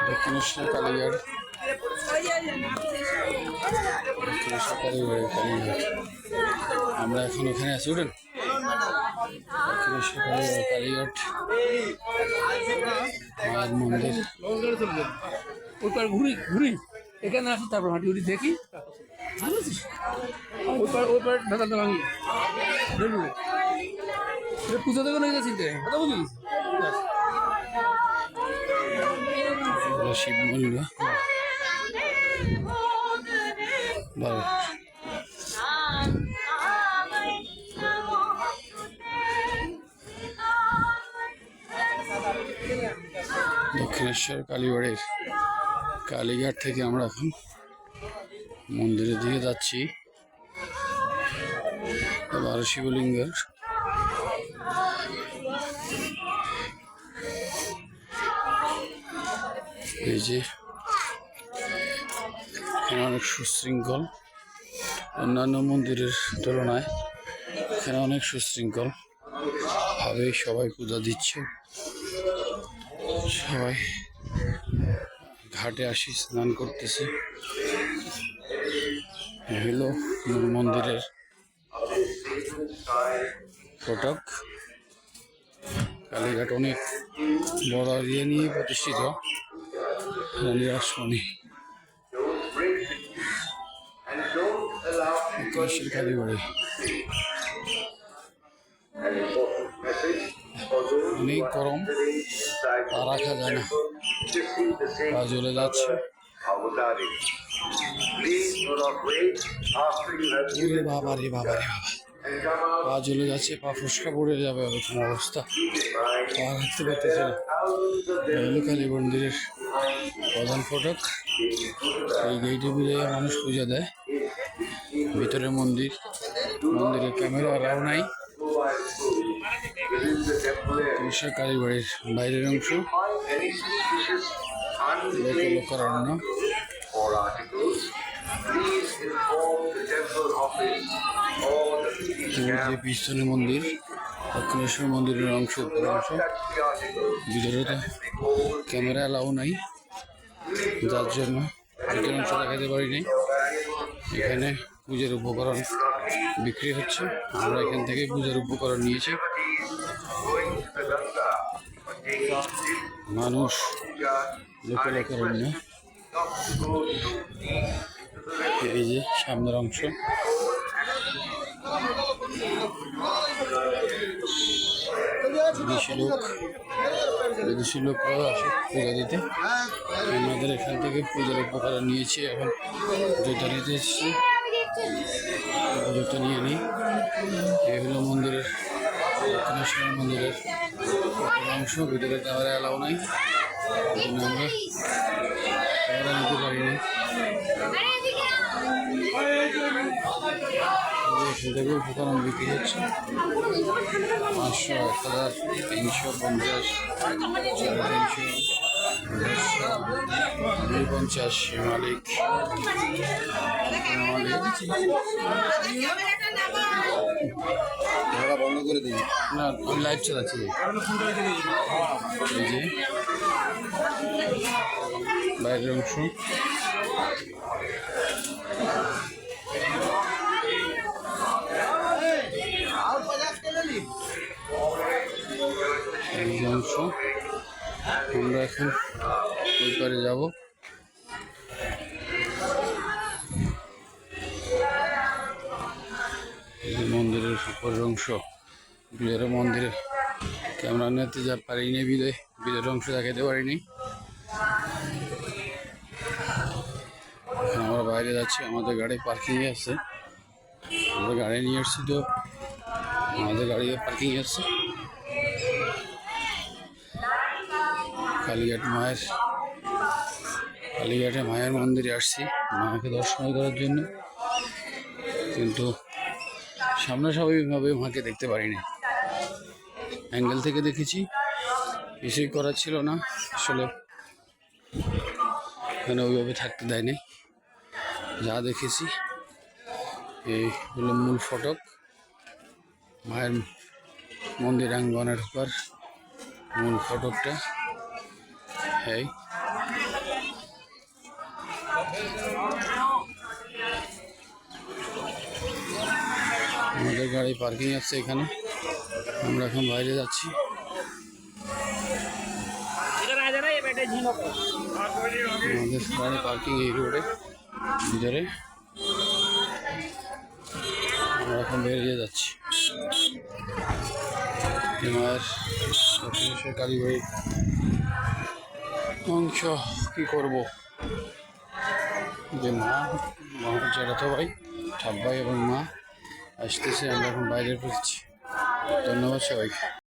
দক্ষিণেশ্বর কালীঘাট, দক্ষিণেশ্বর কালীঘাট। আমরা এখন ওখানে আছি, উঠেন। দক্ষিণেশ্বর কালীঘাট মায়ের মন্দির। ওইবার ঘুরি ঘুরি এখানে আসি, তারপর হাঁটি উঠি দেখি। ওইবার ঢাকাটা ভাঙি পুজো দেবে না চিনতে কথা বলি। শিব মন্দির দক্ষিণেশ্বর কালীবাড়ির কালীঘাট থেকে আমরা এখন মন্দিরের দিকে যাচ্ছি। 12 শিবলিঙ্গের এই যে এখানে অনেক সুশৃঙ্খল, অন্যান্য মন্দিরের তুলনায় এখানে অনেক সুশৃঙ্খল ভাবে সবাই পূজা দিচ্ছে। সবাই ঘাটে আসি স্নান করতেছে। হলো মন্দিরের ফটক। কালীঘাট অনেক বড় এরিয়া নিয়ে প্রতিষ্ঠিত। রাসমণি কালীবাড়ি অনেক গরম, পা রাখা যায় না, পা জ্বলে যাচ্ছে। বাবা রে বাবা রে বাবা, পা জ্বলে যাচ্ছে, পা ফুসকা পড়ে যাবে এরকম অবস্থা, পা রাখতে পারতেছে না। কালী মন্দিরের প্রধান ফটক। এই গেটে মিলে মানুষ পূজা দেয়। ভিতরে মন্দির, মন্দিরে ক্যামেরা অ্যালাউ নাই। কালীবাড়ির বাইরের অংশ লোকারণ্য। পিছনে মন্দির, দক্ষিণেশ্বর মন্দিরের অংশ, অংশ ভিতরে তো ক্যামেরা অ্যালাউ নাই, যার জন্য ভিতরের অংশ দেখাতে পারিনি। এখানে পূজার উপকরণ বিক্রি হচ্ছে, আমরা এখান থেকে পূজার উপকরণ নিয়েছি। মানুষ লোকারণ্য। এই যে সামনের অংশ, বিদেশি লোকরাও আসে পূজা দিতে। আমাদের এখান থেকে পূজার উপকরণ নিয়েছি, এখন জুতা নিতে এসেছি, জুতা নিয়ে নিই। এই হলো মন্দিরের, দক্ষিণেশ্বর মন্দিরের অংশ। ভিতরে ক্যামেরা অ্যালাউ নাই, আমরা ক্যামেরা নিতে পারিনি। এখান থেকে উপকরণ বিক্রি হচ্ছে 500, 1000, 350, 350, 250 মালিক। বন্ধ করে দিই না, আমি লাইভ চালাচ্ছি। এই যে বাইরের অংশ, অংশ। আমরা এখন ওই পারে যাব। মন্দিরের উপরের অংশ, বিলের মন্দিরে ক্যামেরা নিতে যা পারিনি, বিলের অংশ দেখাতে পারিনি। আমরা বাইরে যাচ্ছি, আমাদের গাড়ি পার্কিং এ আছে। আমরা গাড়ি নিয়ে আসছি, তো আমাদের গাড়ি পার্কিং এ আছে। কালীঘাটে মায়ের মন্দিরে আসছি মাকে দর্শন করার জন্য, কিন্তু সামনাসাময়িকভাবে মাকে দেখতে পারিনি। অ্যাঙ্গেল থেকে দেখেছি, কিছুই করার ছিল না। আসলে এখানে ওইভাবে থাকতে দেয়নি। যা দেখেছি, এই হলো মূল ফটক, মায়ের মন্দির আঙ্গনে ঢোকার মূল ফটকটা। এই আমাদের গাড়ি পার্কিং আছে এখানে, আমরা এখন বাইরে যাচ্ছি। আমাদের গাড়ি পার্কিং এই রোডে ভিতরে, আমরা এখন বেরিয়ে যাচ্ছি। মায়ের কালীবাড়ির মাংস কি করবো, যে মা জ্যাঠাতো ভাই, ঠাপ ভাই এবং মা আসতেছে, আমরা এখন বাইরে পড়েছি। ধন্যবাদ সবাইকে।